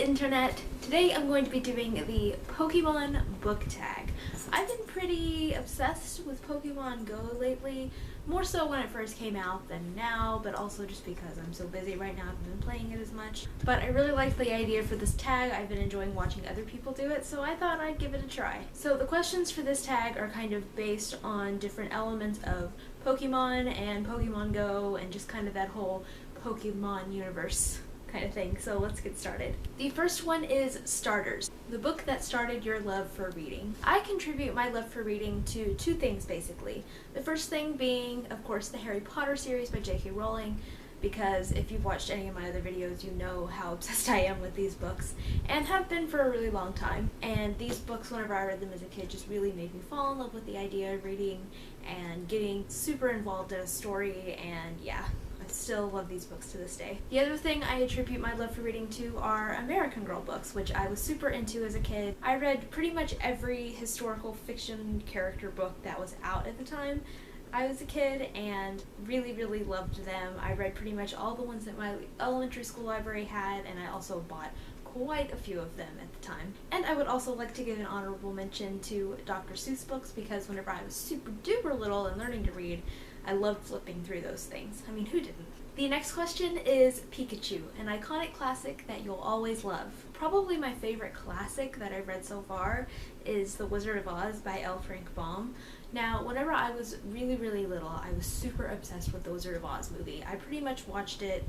internet! Today I'm going to be doing the Pokemon book tag. I've been pretty obsessed with Pokemon Go lately, more so when it first came out than now, but also just because I'm so busy right now I haven't been playing it as much. But I really liked the idea for this tag. I've been enjoying watching other people do it, so I thought I'd give it a try. So the questions for this tag are kind of based on different elements of Pokemon and Pokemon Go and just kind of that whole Pokemon universe kind of thing. So let's get started. The first one is starters. The book that started your love for reading. I contribute my love for reading to two things basically. The first thing being, of course, the Harry Potter series by J.K. Rowling, because if you've watched any of my other videos, you know how obsessed I am with these books, and have been for a really long time. And these books, whenever I read them as a kid, just really made me fall in love with the idea of reading and getting super involved in a story, and yeah. I still love these books to this day. The other thing I attribute my love for reading to are American Girl books, which I was super into as a kid. I read pretty much every historical fiction character book that was out at the time I was a kid and really loved them. I read pretty much all the ones that my elementary school library had, and I also bought quite a few of them at the time. And I would also like to give an honorable mention to Dr. Seuss books, because whenever I was super duper little and learning to read, I loved flipping through those things. I mean, who didn't? The next question is PIKACHU, an iconic classic that you'll always love. Probably my favorite classic that I've read so far is The Wizard of Oz by L. Frank Baum. Now, whenever I was really little, I was super obsessed with the Wizard of Oz movie. I pretty much watched it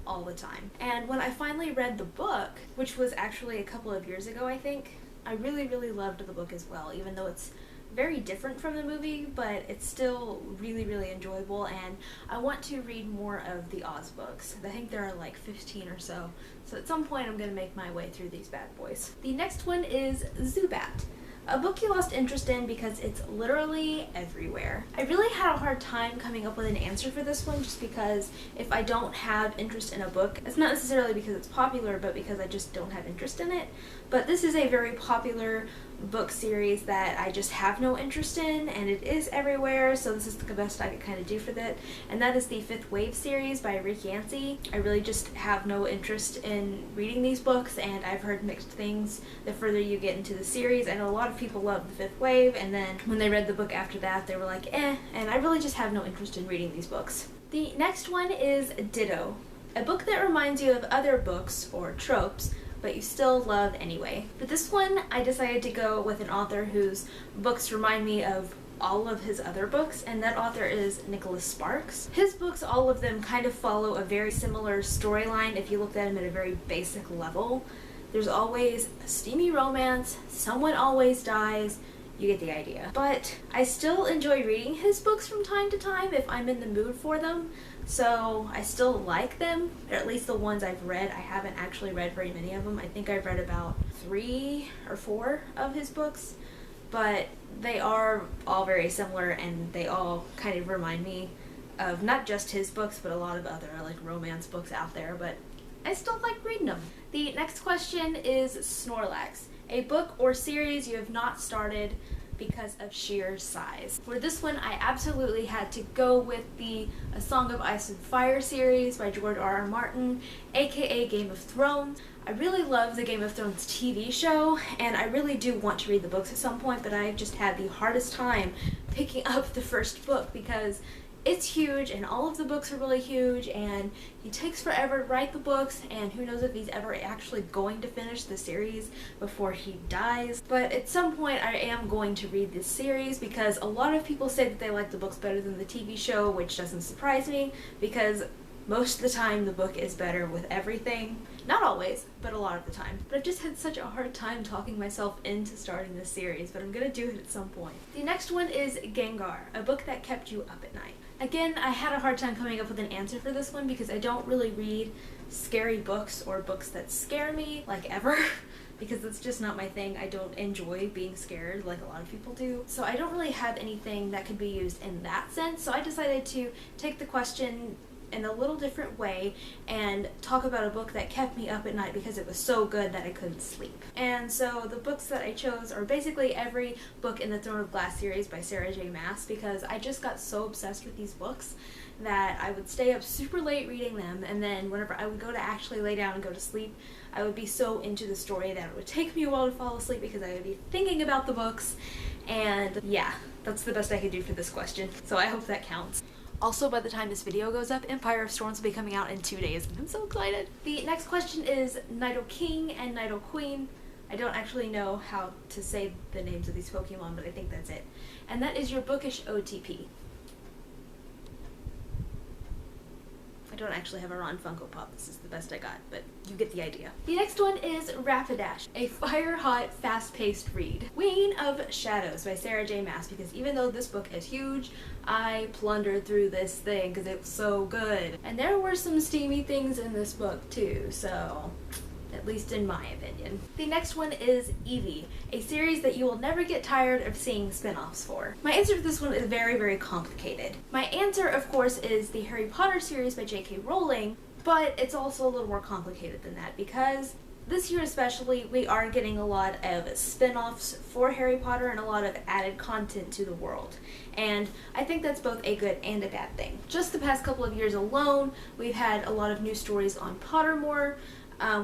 all the time. And when I finally read the book, which was actually a couple of years ago, I think, I really loved the book as well, even though it's very different from the movie, but it's still really enjoyable, and I want to read more of the Oz books. I think there are like 15 or so at some point I'm going to make my way through these bad boys. The next one is ZUBAT, a book you lost interest in because it's literally everywhere. I really had a hard time coming up with an answer for this one, just because if I don't have interest in a book, it's not necessarily because it's popular, but because I just don't have interest in it. But this is a very popular book series that I just have no interest in, and it is everywhere, so this is the best I could kind of do for that. And that is the Fifth Wave series by Rick Yancey. I really just have no interest in reading these books, and I've heard mixed things the further you get into the series. I know a lot of people love the Fifth Wave, and then when they read the book after that, they were like, eh, and I really just have no interest in reading these books. The next one is DITTO, a book that reminds you of other books, or tropes, but you still love anyway. For this one, I decided to go with an author whose books remind me of all of his other books, and that author is Nicholas Sparks. His books, all of them, kind of follow a very similar storyline if you looked at them at a very basic level. There's always a steamy romance, someone always dies, you get the idea. But I still enjoy reading his books from time to time if I'm in the mood for them, so I still like them, or at least the ones I've read. I haven't actually read very many of them. I think I've read about 3 or 4 of his books, but they are all very similar, and they all kind of remind me of not just his books, but a lot of other like romance books out there, but I still like reading them. The next question is Snorlax, a book or series you have not started because of sheer size. For this one, I absolutely had to go with the A Song of Ice and Fire series by George R.R. Martin, aka Game of Thrones. I really love the Game of Thrones TV show, and I really do want to read the books at some point, but I've just had the hardest time picking up the first book because it's huge, and all of the books are really huge, and he takes forever to write the books, and who knows if he's ever actually going to finish the series before he dies. But at some point I am going to read this series, because a lot of people say that they like the books better than the TV show, which doesn't surprise me, because most of the time the book is better with everything. Not always, but a lot of the time. But I've just had such a hard time talking myself into starting this series, but I'm gonna do it at some point. The next one is Gengar, a book that kept you up at night. Again, I had a hard time coming up with an answer for this one because I don't really read scary books or books that scare me, like, ever. Because that's just not my thing. I don't enjoy being scared like a lot of people do. So I don't really have anything that could be used in that sense. So I decided to take the question in a little different way and talk about a book that kept me up at night because it was so good that I couldn't sleep. And so the books that I chose are basically every book in the Throne of Glass series by Sarah J. Maas, because I just got so obsessed with these books that I would stay up super late reading them, and then whenever I would go to actually lay down and go to sleep, I would be so into the story that it would take me a while to fall asleep because I would be thinking about the books. And yeah, that's the best I could do for this question, so I hope that counts. Also, by the time this video goes up, Empire of Storms will be coming out in 2 days, and I'm so excited. The next question is Nidoking and Nidoqueen. I don't actually know how to say the names of these Pokemon, but I think that's it. And that is your bookish OTP. I don't actually have a Ron Funko Pop, this is the best I got, but you get the idea. The next one is Rapidash, a fire-hot, fast-paced read. Queen of Shadows by Sarah J. Maas, because even though this book is huge, I plundered through this thing because it was so good. And there were some steamy things in this book too, so at least in my opinion. The next one is EEVEE, a series that you will never get tired of seeing spin-offs for. My answer to this one is very, very complicated. My answer, of course, is the Harry Potter series by J.K. Rowling, but it's also a little more complicated than that because this year especially, we are getting a lot of spin-offs for Harry Potter and a lot of added content to the world. And I think that's both a good and a bad thing. Just the past couple of years alone, we've had a lot of new stories on Pottermore.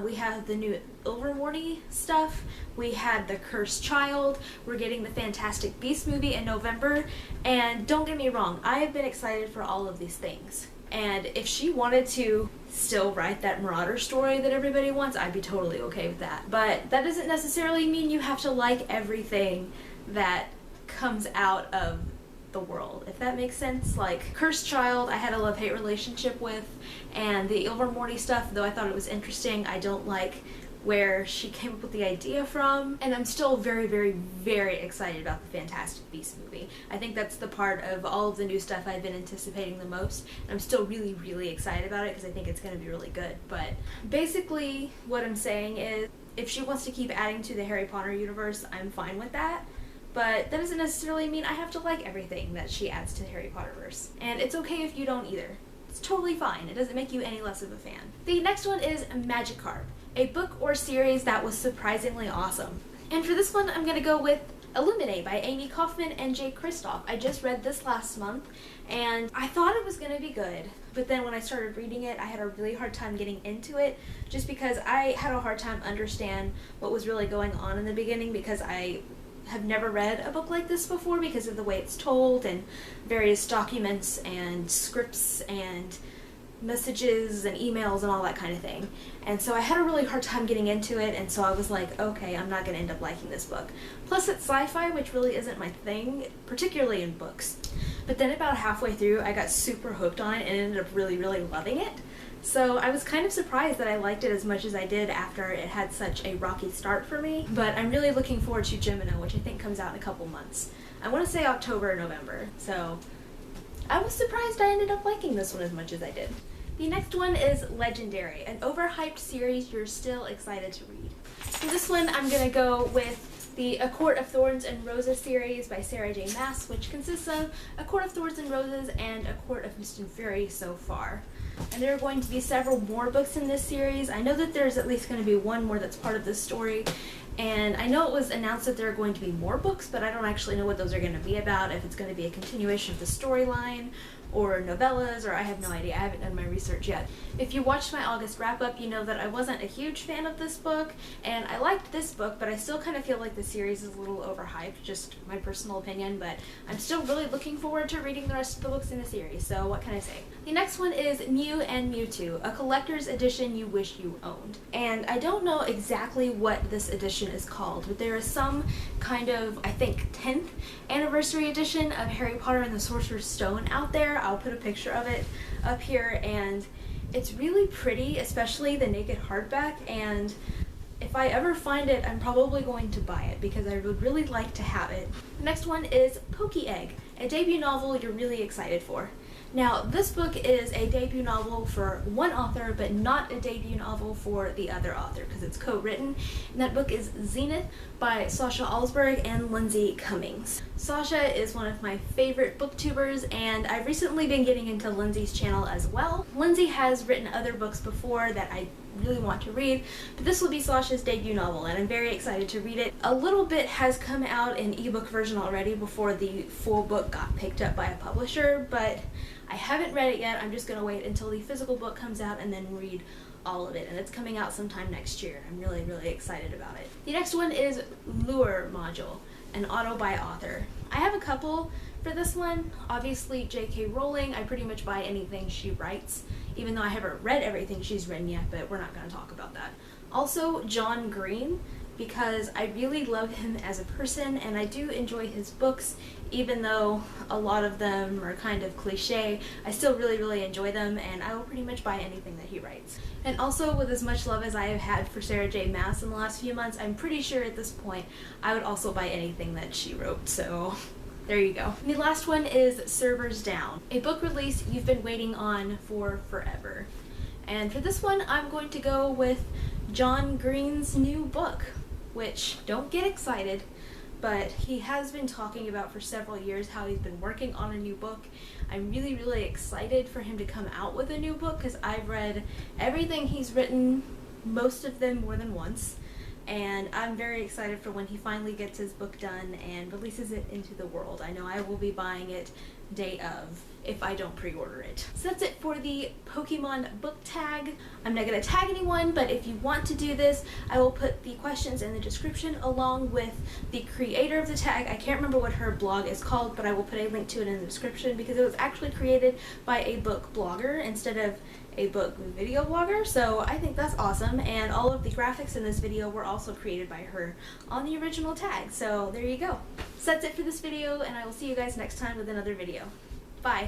We have the new Illuminated stuff, we had the Cursed Child, we're getting the Fantastic Beasts movie in November, and don't get me wrong, I have been excited for all of these things. And if she wanted to still write that Marauder story that everybody wants, I'd be totally okay with that. But that doesn't necessarily mean you have to like everything that comes out of the world, if that makes sense. Like Cursed Child, I had a love-hate relationship with, and the Illuminated stuff, though I thought it was interesting, I don't like where she came up with the idea from, and I'm still very, very, very excited about the Fantastic Beasts movie. I think that's the part of all of the new stuff I've been anticipating the most, and I'm still really, really excited about it because I think it's going to be really good. But basically what I'm saying is, if she wants to keep adding to the Harry Potter universe, I'm fine with that. But that doesn't necessarily mean I have to like everything that she adds to the Harry Potterverse. And it's okay if you don't either. It's totally fine. It doesn't make you any less of a fan. The next one is MAGIKARP, a book or series that was surprisingly awesome. And for this one, I'm going to go with Illuminated by Amy Kaufman and Jay Kristoff. I just read this last month, and I thought it was going to be good. But then when I started reading it, I had a really hard time getting into it, just because I had a hard time understand what was really going on in the beginning, because I have never read a book like this before because of the way it's told and various documents and scripts and messages and emails and all that kind of thing. And so I had a really hard time getting into it, and so I was like, okay, I'm not going to end up liking this book. Plus it's sci-fi, which really isn't my thing, particularly in books. But then about halfway through, I got super hooked on it and ended up really, really loving it. So I was kind of surprised that I liked it as much as I did after it had such a rocky start for me. But I'm really looking forward to Gemini, which I think comes out in a couple months. I want to say October or November, so I was surprised I ended up liking this one as much as I did. The next one is Legendary, an overhyped series you're still excited to read. For this one, I'm going to go with the A Court of Thorns and Roses series by Sarah J. Maas, which consists of A Court of Thorns and Roses and A Court of Mist and Fury so far. And there are going to be several more books in this series. I know that there's at least going to be one more that's part of this story, and I know it was announced that there are going to be more books, but I don't actually know what those are going to be about, if it's going to be a continuation of the storyline or novellas, or I have no idea. I haven't done my research yet. If you watched my August wrap-up, you know that I wasn't a huge fan of this book, and I liked this book, but I still kind of feel like the series is a little overhyped, just my personal opinion, but I'm still really looking forward to reading the rest of the books in the series, so what can I say? The next one is Mew and Mewtwo, a collector's edition you wish you owned. And I don't know exactly what this edition is called, but there is some kind of, I think, 10th anniversary edition of Harry Potter and the Sorcerer's Stone out there. I'll put a picture of it up here, and it's really pretty, especially the naked hardback, and if I ever find it, I'm probably going to buy it because I would really like to have it. The next one is Poke Egg, a debut novel you're really excited for. Now, this book is a debut novel for one author, but not a debut novel for the other author, because it's co-written. And that book is Zenith by Sasha Alsberg and Lindsay Cummings. Sasha is one of my favorite booktubers, and I've recently been getting into Lindsay's channel as well. Lindsay has written other books before that I really want to read, but this will be Sasha's debut novel, and I'm very excited to read it. A little bit has come out in ebook version already before the full book got picked up by a publisher, but I haven't read it yet. I'm just going to wait until the physical book comes out and then read all of it, and it's coming out sometime next year. I'm really excited about it. The next one is Lure Module, an auto by author. I have a couple for this one. Obviously J.K. Rowling, I pretty much buy anything she writes, even though I haven't read everything she's written yet, but we're not going to talk about that. Also John Green, because I really love him as a person, and I do enjoy his books, even though a lot of them are kind of cliche. I still really enjoy them, and I will pretty much buy anything that he writes. And also, with as much love as I have had for Sarah J. Maas in the last few months, I'm pretty sure at this point I would also buy anything that she wrote, so there you go. And the last one is Servers Down, a book release you've been waiting on for forever. And for this one, I'm going to go with John Green's new book, which, don't get excited, but he has been talking about for several years how he's been working on a new book. I'm really excited for him to come out with a new book, because I've read everything he's written, most of them more than once, and I'm very excited for when he finally gets his book done and releases it into the world. I know I will be buying it day of, if I don't pre-order it. So that's it for the Pokemon book tag. I'm not going to tag anyone, but if you want to do this, I will put the questions in the description along with the creator of the tag. I can't remember what her blog is called, but I will put a link to it in the description, because it was actually created by a book blogger instead of a book video blogger, so I think that's awesome. And all of the graphics in this video were also created by her on the original tag, so there you go. So that's it for this video, and I will see you guys next time with another video. Bye!